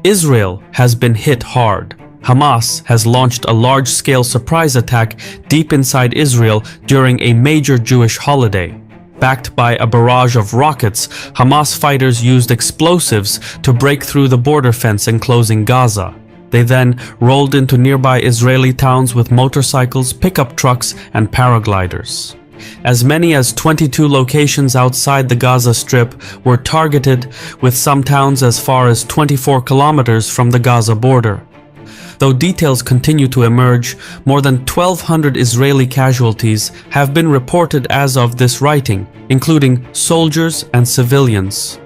Israel has been hit hard. Hamas has launched a large-scale surprise attack deep inside Israel during a major Jewish holiday. Backed by a barrage of rockets, Hamas fighters used explosives to break through the border fence enclosing Gaza. They then rolled into nearby Israeli towns with motorcycles, pickup trucks, and paragliders. As many as 22 locations outside the Gaza Strip were targeted, with some towns as far as 24 kilometers from the Gaza border. Though details continue to emerge, more than 1,200 Israeli casualties have been reported as of this writing, including soldiers and civilians.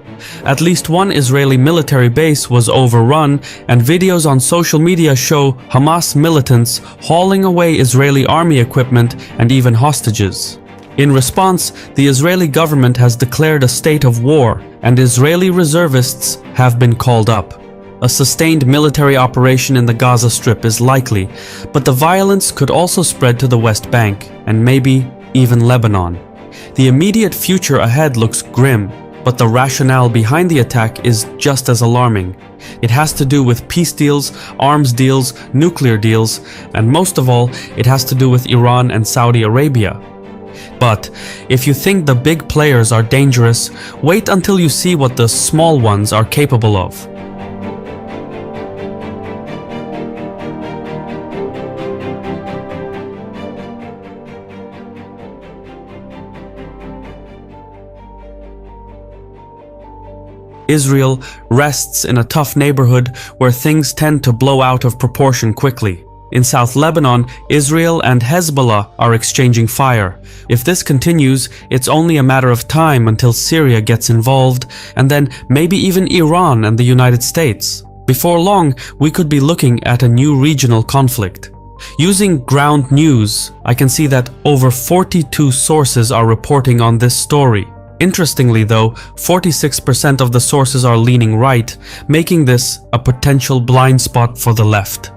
At least one Israeli military base was overrun, and videos on social media show Hamas militants hauling away Israeli army equipment and even hostages. In response, the Israeli government has declared a state of war, and Israeli reservists have been called up. A sustained military operation in the Gaza Strip is likely, but the violence could also spread to the West Bank, and maybe even Lebanon. The immediate future ahead looks grim, but the rationale behind the attack is just as alarming. It has to do with peace deals, arms deals, nuclear deals, and most of all, it has to do with Iran and Saudi Arabia. But if you think the big players are dangerous, wait until you see what the small ones are capable of. Israel rests in a tough neighborhood where things tend to blow out of proportion quickly. In South Lebanon, Israel and Hezbollah are exchanging fire. If this continues, it's only a matter of time until Syria gets involved, and then maybe even Iran and the United States. Before long, we could be looking at a new regional conflict. Using Ground News, I can see that over 42 sources are reporting on this story. Interestingly though, 46% of the sources are leaning right, making this a potential blind spot for the left.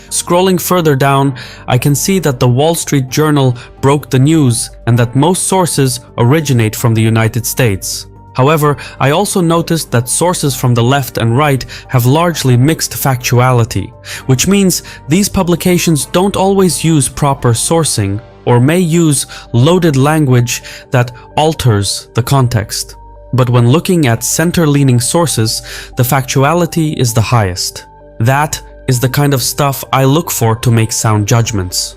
Scrolling further down, I can see that the Wall Street Journal broke the news and that most sources originate from the United States. However, I also noticed that sources from the left and right have largely mixed factuality, which means these publications don't always use proper sourcing or may use loaded language that alters the context. But when looking at center-leaning sources, the factuality is the highest. That is the kind of stuff I look for to make sound judgments.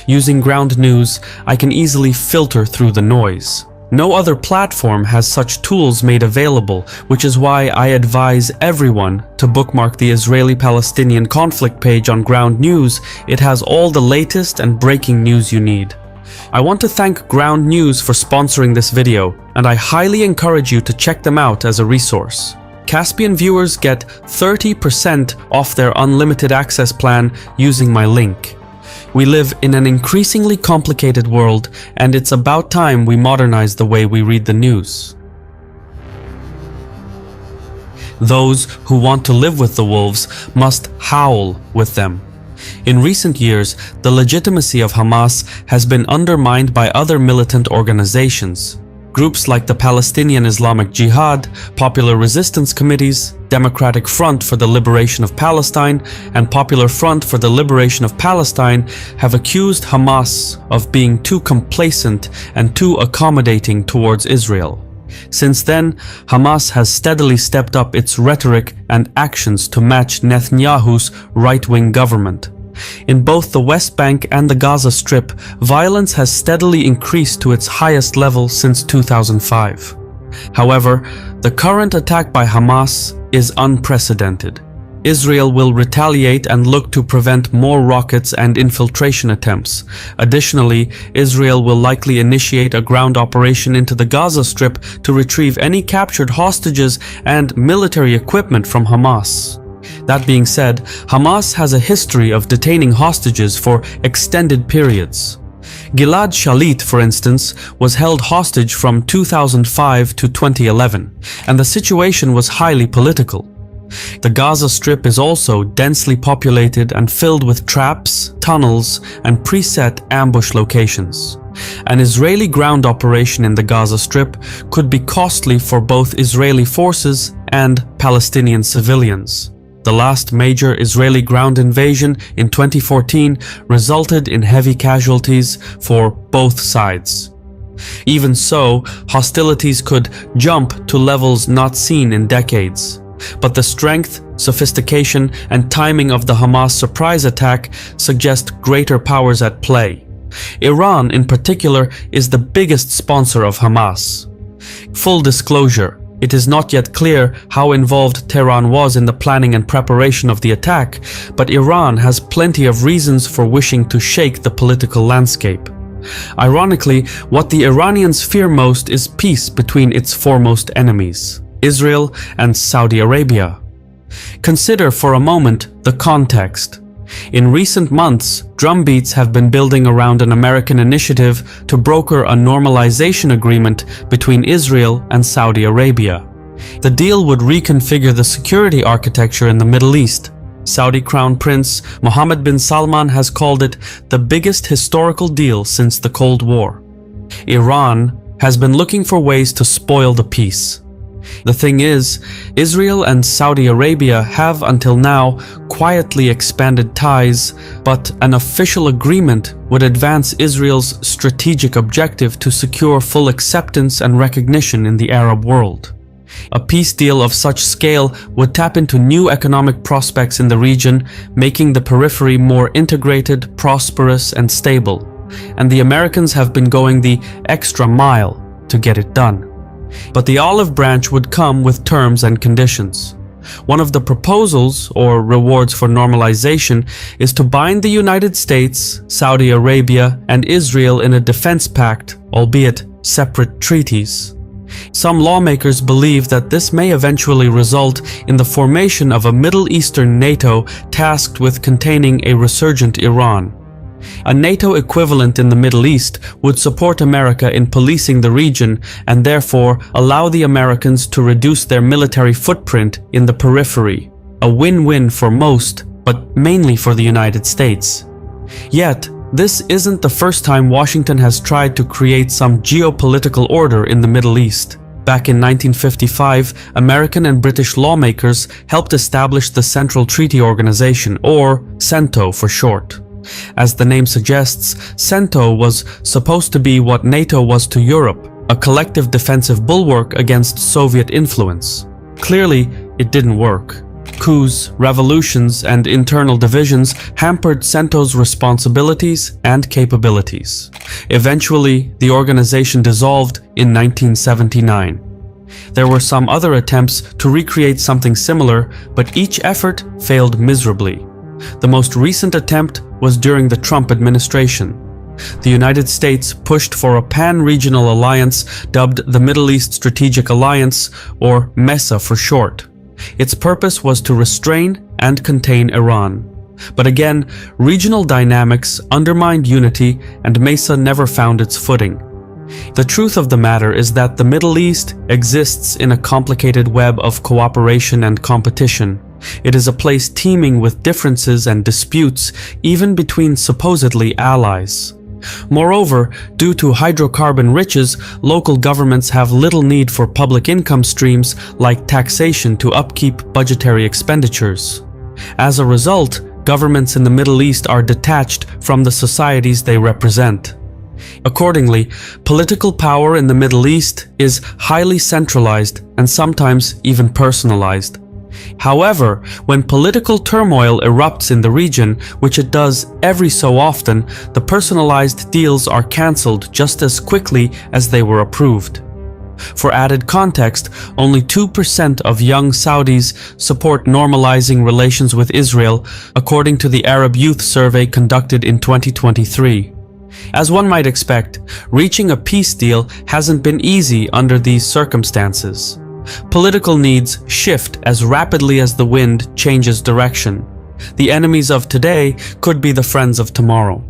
Using Ground News, I can easily filter through the noise. No other platform has such tools made available, which is why I advise everyone to bookmark the Israeli-Palestinian conflict page on Ground News. It has all the latest and breaking news you need. I want to thank Ground News for sponsoring this video, and I highly encourage you to check them out as a resource. Caspian viewers get 30% off their unlimited access plan using my link. We live in an increasingly complicated world, and it's about time we modernize the way we read the news. Those who want to live with the wolves must howl with them. In recent years, the legitimacy of Hamas has been undermined by other militant organizations. Groups like the Palestinian Islamic Jihad, Popular Resistance Committees, Democratic Front for the Liberation of Palestine, and Popular Front for the Liberation of Palestine have accused Hamas of being too complacent and too accommodating towards Israel. Since then, Hamas has steadily stepped up its rhetoric and actions to match Netanyahu's right-wing government. In both the West Bank and the Gaza Strip, violence has steadily increased to its highest level since 2005. However, the current attack by Hamas is unprecedented. Israel will retaliate and look to prevent more rockets and infiltration attempts. Additionally, Israel will likely initiate a ground operation into the Gaza Strip to retrieve any captured hostages and military equipment from Hamas. That being said, Hamas has a history of detaining hostages for extended periods. Gilad Shalit, for instance, was held hostage from 2005 to 2011, and the situation was highly political. The Gaza Strip is also densely populated and filled with traps, tunnels, and preset ambush locations. An Israeli ground operation in the Gaza Strip could be costly for both Israeli forces and Palestinian civilians. The last major Israeli ground invasion in 2014 resulted in heavy casualties for both sides. Even so, hostilities could jump to levels not seen in decades. But the strength, sophistication, and timing of the Hamas surprise attack suggest greater powers at play. Iran, in particular, is the biggest sponsor of Hamas. Full disclosure, it is not yet clear how involved Tehran was in the planning and preparation of the attack, but Iran has plenty of reasons for wishing to shake the political landscape. Ironically, what the Iranians fear most is peace between its foremost enemies, Israel and Saudi Arabia. Consider for a moment the context. In recent months, drumbeats have been building around an American initiative to broker a normalization agreement between Israel and Saudi Arabia. The deal would reconfigure the security architecture in the Middle East. Saudi Crown Prince Mohammed bin Salman has called it the biggest historical deal since the Cold War. Iran has been looking for ways to spoil the peace. The thing is, Israel and Saudi Arabia have until now quietly expanded ties, but an official agreement would advance Israel's strategic objective to secure full acceptance and recognition in the Arab world. A peace deal of such scale would tap into new economic prospects in the region, making the periphery more integrated, prosperous, and stable. And the Americans have been going the extra mile to get it done. But the olive branch would come with terms and conditions. One of the proposals, or rewards for normalization, is to bind the United States, Saudi Arabia, and Israel in a defense pact, albeit separate treaties. Some lawmakers believe that this may eventually result in the formation of a Middle Eastern NATO tasked with containing a resurgent Iran. A NATO equivalent in the Middle East would support America in policing the region and therefore allow the Americans to reduce their military footprint in the periphery. A win-win for most, but mainly for the United States. Yet, this isn't the first time Washington has tried to create some geopolitical order in the Middle East. Back in 1955, American and British lawmakers helped establish the Central Treaty Organization, or CENTO for short. As the name suggests, CENTO was supposed to be what NATO was to Europe, a collective defensive bulwark against Soviet influence. Clearly, it didn't work. Coups, revolutions, and internal divisions hampered CENTO's responsibilities and capabilities. Eventually, the organization dissolved in 1979. There were some other attempts to recreate something similar, but each effort failed miserably. The most recent attempt was during the Trump administration. The United States pushed for a pan-regional alliance dubbed the Middle East Strategic Alliance, or MESA for short. Its purpose was to restrain and contain Iran. But again, regional dynamics undermined unity and MESA never found its footing. The truth of the matter is that the Middle East exists in a complicated web of cooperation and competition. It is a place teeming with differences and disputes, even between supposedly allies. Moreover, due to hydrocarbon riches, local governments have little need for public income streams like taxation to upkeep budgetary expenditures. As a result, governments in the Middle East are detached from the societies they represent. Accordingly, political power in the Middle East is highly centralized and sometimes even personalized. However, when political turmoil erupts in the region, which it does every so often, the personalized deals are cancelled just as quickly as they were approved. For added context, only 2% of young Saudis support normalizing relations with Israel, according to the Arab Youth Survey conducted in 2023. As one might expect, reaching a peace deal hasn't been easy under these circumstances. Political needs shift as rapidly as the wind changes direction. The enemies of today could be the friends of tomorrow.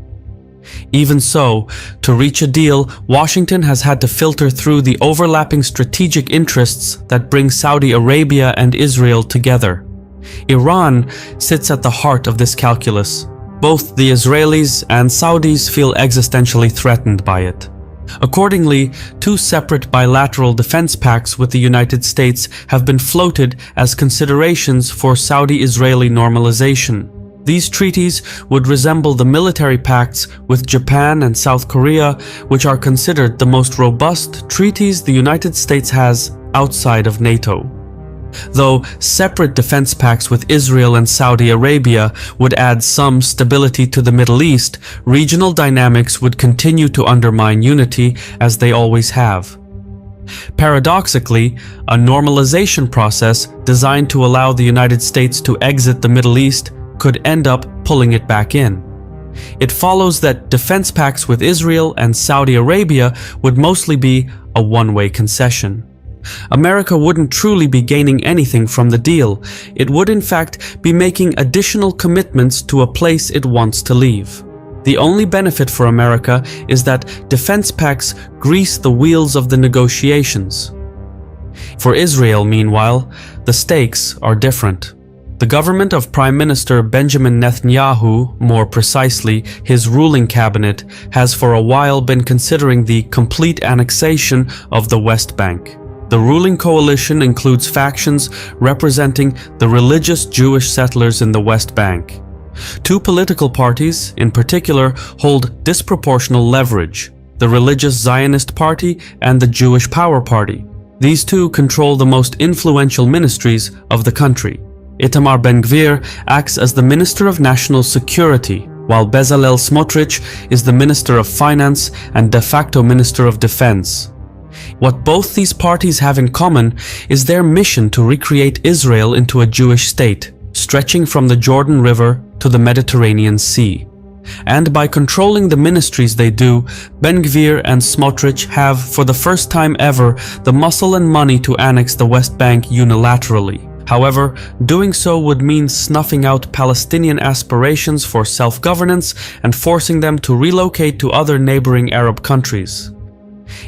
Even so, to reach a deal, Washington has had to filter through the overlapping strategic interests that bring Saudi Arabia and Israel together. Iran sits at the heart of this calculus. Both the Israelis and Saudis feel existentially threatened by it. Accordingly, two separate bilateral defense pacts with the United States have been floated as considerations for Saudi-Israeli normalization. These treaties would resemble the military pacts with Japan and South Korea, which are considered the most robust treaties the United States has outside of NATO. Though separate defense pacts with Israel and Saudi Arabia would add some stability to the Middle East, regional dynamics would continue to undermine unity as they always have. Paradoxically, a normalization process designed to allow the United States to exit the Middle East could end up pulling it back in. It follows that defense pacts with Israel and Saudi Arabia would mostly be a one-way concession. America wouldn't truly be gaining anything from the deal. It would in fact be making additional commitments to a place it wants to leave. The only benefit for America is that defense pacts grease the wheels of the negotiations. For Israel, meanwhile, the stakes are different. The government of Prime Minister Benjamin Netanyahu, more precisely his ruling cabinet, has for a while been considering the complete annexation of the West Bank. The ruling coalition includes factions representing the religious Jewish settlers in the West Bank. Two political parties, in particular, hold disproportional leverage: the religious Zionist Party and the Jewish Power Party. These two control the most influential ministries of the country. Itamar Ben-Gvir acts as the Minister of National Security, while Bezalel Smotrich is the Minister of Finance and de facto Minister of Defense. What both these parties have in common is their mission to recreate Israel into a Jewish state, stretching from the Jordan River to the Mediterranean Sea. And by controlling the ministries they do, Ben-Gvir and Smotrich have, for the first time ever, the muscle and money to annex the West Bank unilaterally. However, doing so would mean snuffing out Palestinian aspirations for self-governance and forcing them to relocate to other neighboring Arab countries.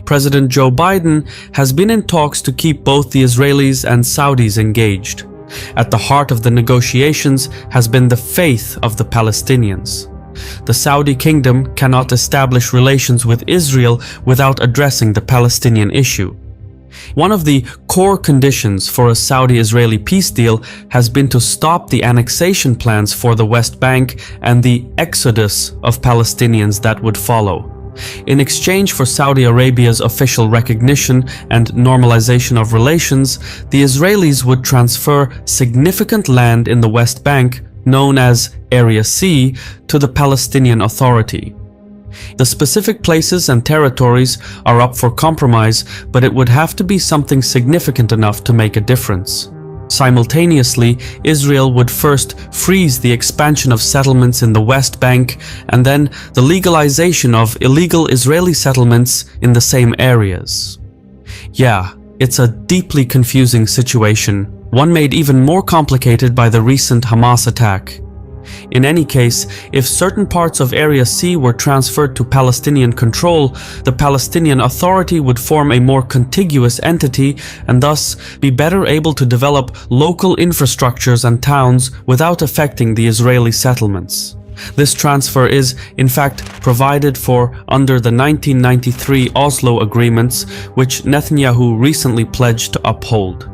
President Joe Biden has been in talks to keep both the Israelis and Saudis engaged. At the heart of the negotiations has been the faith of the Palestinians. The Saudi kingdom cannot establish relations with Israel without addressing the Palestinian issue. One of the core conditions for a Saudi-Israeli peace deal has been to stop the annexation plans for the West Bank and the exodus of Palestinians that would follow. In exchange for Saudi Arabia's official recognition and normalization of relations, the Israelis would transfer significant land in the West Bank, known as Area C, to the Palestinian Authority. The specific places and territories are up for compromise, but it would have to be something significant enough to make a difference. Simultaneously, Israel would first freeze the expansion of settlements in the West Bank and then the legalization of illegal Israeli settlements in the same areas. Yeah, it's a deeply confusing situation, one made even more complicated by the recent Hamas attack. In any case, if certain parts of Area C were transferred to Palestinian control, the Palestinian Authority would form a more contiguous entity and thus be better able to develop local infrastructures and towns without affecting the Israeli settlements. This transfer is, in fact, provided for under the 1993 Oslo agreements, which Netanyahu recently pledged to uphold.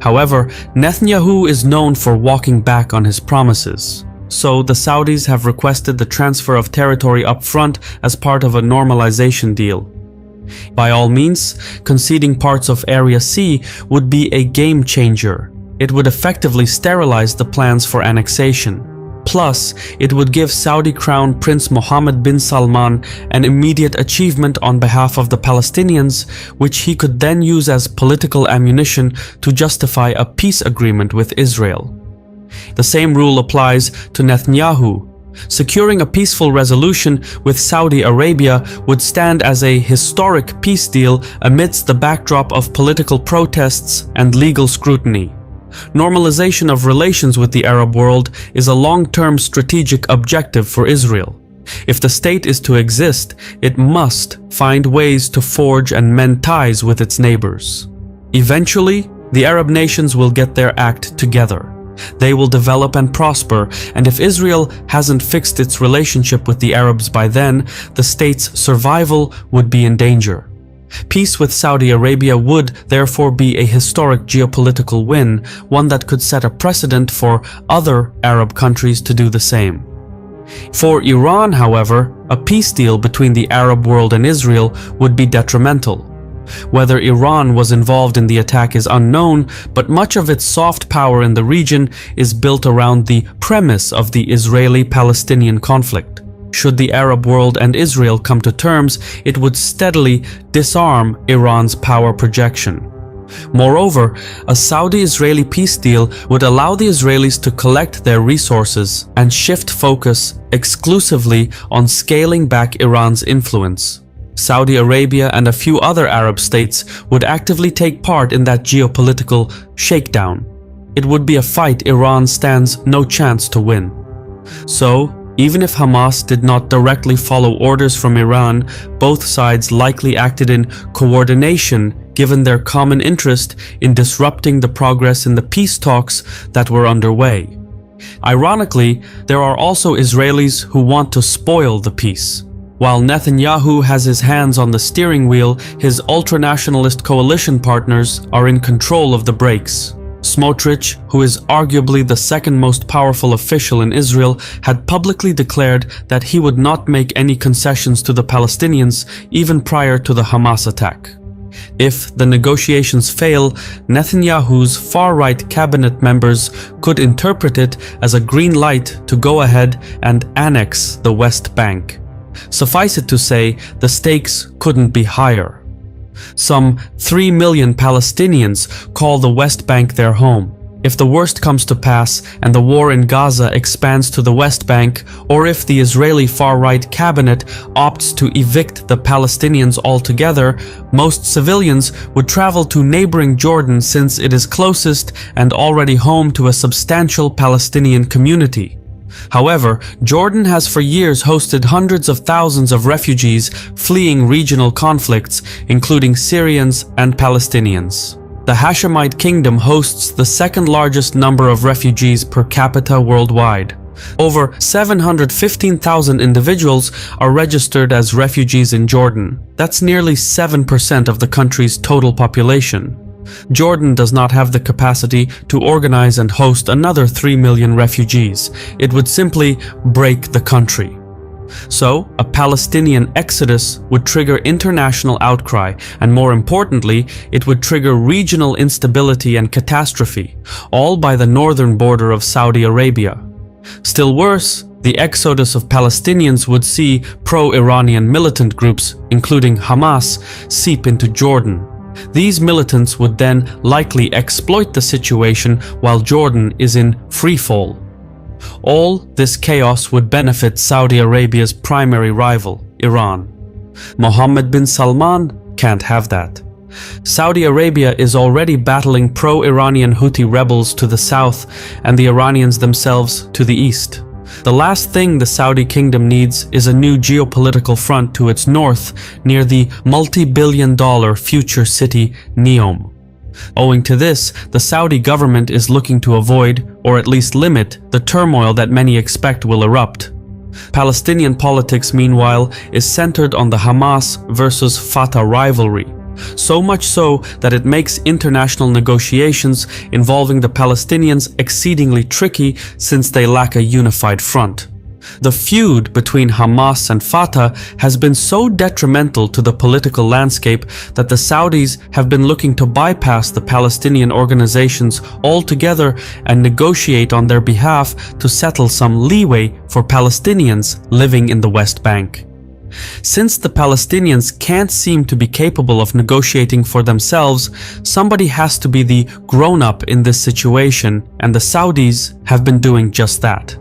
However, Netanyahu is known for walking back on his promises. So the Saudis have requested the transfer of territory up front as part of a normalization deal. By all means, conceding parts of Area C would be a game changer. It would effectively sterilize the plans for annexation. Plus, it would give Saudi Crown Prince Mohammed bin Salman an immediate achievement on behalf of the Palestinians, which he could then use as political ammunition to justify a peace agreement with Israel. The same rule applies to Netanyahu. Securing a peaceful resolution with Saudi Arabia would stand as a historic peace deal amidst the backdrop of political protests and legal scrutiny. Normalization of relations with the Arab world is a long-term strategic objective for Israel. If the state is to exist, it must find ways to forge and mend ties with its neighbors. Eventually, the Arab nations will get their act together. They will develop and prosper, and if Israel hasn't fixed its relationship with the Arabs by then, the state's survival would be in danger. Peace with Saudi Arabia would therefore be a historic geopolitical win, one that could set a precedent for other Arab countries to do the same. For Iran, however, a peace deal between the Arab world and Israel would be detrimental. Whether Iran was involved in the attack is unknown, but much of its soft power in the region is built around the premise of the Israeli-Palestinian conflict. Should the Arab world and Israel come to terms, it would steadily disarm Iran's power projection. Moreover, a Saudi-Israeli peace deal would allow the Israelis to collect their resources and shift focus exclusively on scaling back Iran's influence. Saudi Arabia and a few other Arab states would actively take part in that geopolitical shakedown. It would be a fight Iran stands no chance to win. So, even if Hamas did not directly follow orders from Iran, both sides likely acted in coordination given their common interest in disrupting the progress in the peace talks that were underway. Ironically, there are also Israelis who want to spoil the peace. While Netanyahu has his hands on the steering wheel, his ultranationalist coalition partners are in control of the brakes. Smotrich, who is arguably the second most powerful official in Israel, had publicly declared that he would not make any concessions to the Palestinians even prior to the Hamas attack. If the negotiations fail, Netanyahu's far-right cabinet members could interpret it as a green light to go ahead and annex the West Bank. Suffice it to say, the stakes couldn't be higher. Some 3 million Palestinians call the West Bank their home. If the worst comes to pass and the war in Gaza expands to the West Bank, or if the Israeli far-right cabinet opts to evict the Palestinians altogether, most civilians would travel to neighboring Jordan since it is closest and already home to a substantial Palestinian community. However, Jordan has for years hosted hundreds of thousands of refugees fleeing regional conflicts, including Syrians and Palestinians. The Hashemite Kingdom hosts the second largest number of refugees per capita worldwide. Over 715,000 individuals are registered as refugees in Jordan. That's nearly 7% of the country's total population. Jordan does not have the capacity to organize and host another 3 million refugees. It would simply break the country. So, a Palestinian exodus would trigger international outcry, and more importantly, it would trigger regional instability and catastrophe, all by the northern border of Saudi Arabia. Still worse, the exodus of Palestinians would see pro-Iranian militant groups, including Hamas, seep into Jordan. These militants would then likely exploit the situation while Jordan is in freefall. All this chaos would benefit Saudi Arabia's primary rival, Iran. Mohammed bin Salman can't have that. Saudi Arabia is already battling pro-Iranian Houthi rebels to the south and the Iranians themselves to the east. The last thing the Saudi kingdom needs is a new geopolitical front to its north near the multi-billion-dollar future city Neom. Owing to this, the Saudi government is looking to avoid, or at least limit, the turmoil that many expect will erupt. Palestinian politics, meanwhile, is centered on the Hamas versus Fatah rivalry. So much so that it makes international negotiations involving the Palestinians exceedingly tricky since they lack a unified front. The feud between Hamas and Fatah has been so detrimental to the political landscape that the Saudis have been looking to bypass the Palestinian organizations altogether and negotiate on their behalf to settle some leeway for Palestinians living in the West Bank. Since the Palestinians can't seem to be capable of negotiating for themselves, somebody has to be the grown-up in this situation, and the Saudis have been doing just that.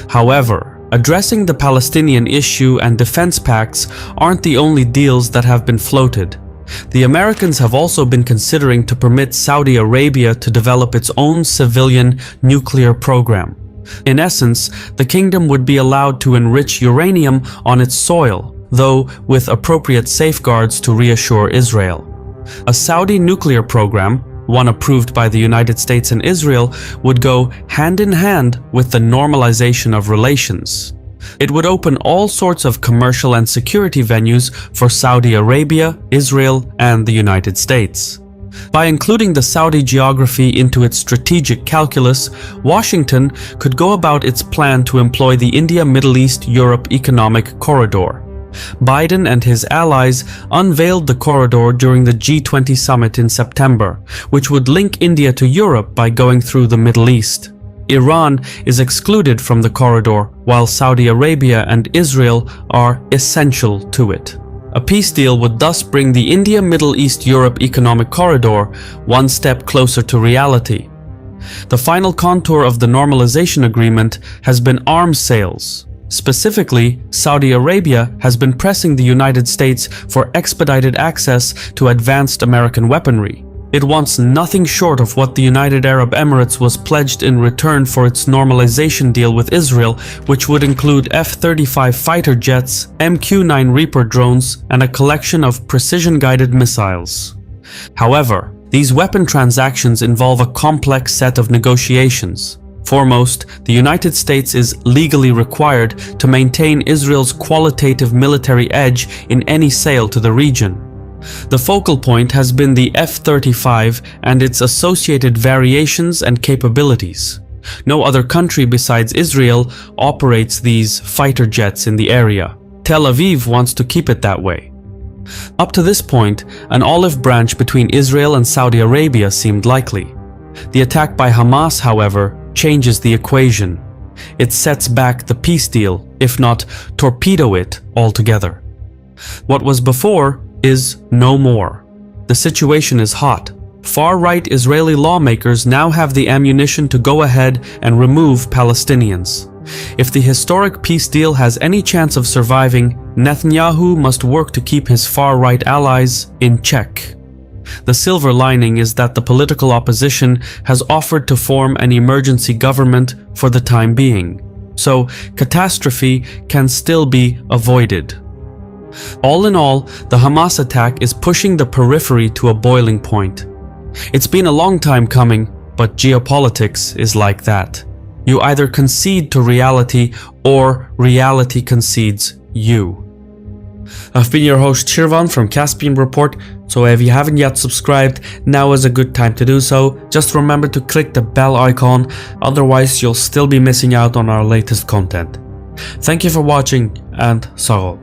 However, addressing the Palestinian issue and defense pacts aren't the only deals that have been floated. The Americans have also been considering to permit Saudi Arabia to develop its own civilian nuclear program. In essence, the kingdom would be allowed to enrich uranium on its soil, though with appropriate safeguards to reassure Israel. A Saudi nuclear program, one approved by the United States and Israel, would go hand in hand with the normalization of relations. It would open all sorts of commercial and security venues for Saudi Arabia, Israel, and the United States. By including the Saudi geography into its strategic calculus, Washington could go about its plan to employ the India-Middle East-Europe Economic Corridor. Biden and his allies unveiled the corridor during the G20 summit in September, which would link India to Europe by going through the Middle East. Iran is excluded from the corridor, while Saudi Arabia and Israel are essential to it. A peace deal would thus bring the India-Middle East-Europe Economic Corridor one step closer to reality. The final contour of the normalization agreement has been arms sales. Specifically, Saudi Arabia has been pressing the United States for expedited access to advanced American weaponry. It wants nothing short of what the United Arab Emirates was pledged in return for its normalization deal with Israel, which would include F-35 fighter jets, MQ-9 Reaper drones, and a collection of precision-guided missiles. However, these weapon transactions involve a complex set of negotiations. Foremost, the United States is legally required to maintain Israel's qualitative military edge in any sale to the region. The focal point has been the F-35 and its associated variations and capabilities. No other country besides Israel operates these fighter jets in the area. Tel Aviv wants to keep it that way. Up to this point, an olive branch between Israel and Saudi Arabia seemed likely. The attack by Hamas, however, changes the equation. It sets back the peace deal, if not torpedo it altogether. What was before is no more. The situation is hot. Far-right Israeli lawmakers now have the ammunition to go ahead and remove Palestinians. If the historic peace deal has any chance of surviving, Netanyahu must work to keep his far-right allies in check. The silver lining is that the political opposition has offered to form an emergency government for the time being, so catastrophe can still be avoided. All in all, the Hamas attack is pushing the periphery to a boiling point. It's been a long time coming, but geopolitics is like that. You either concede to reality or reality concedes you. I've been your host Shirvan from Caspian Report, so if you haven't yet subscribed, now is a good time to do so. Just remember to click the bell icon, otherwise you'll still be missing out on our latest content. Thank you for watching, and Sarol.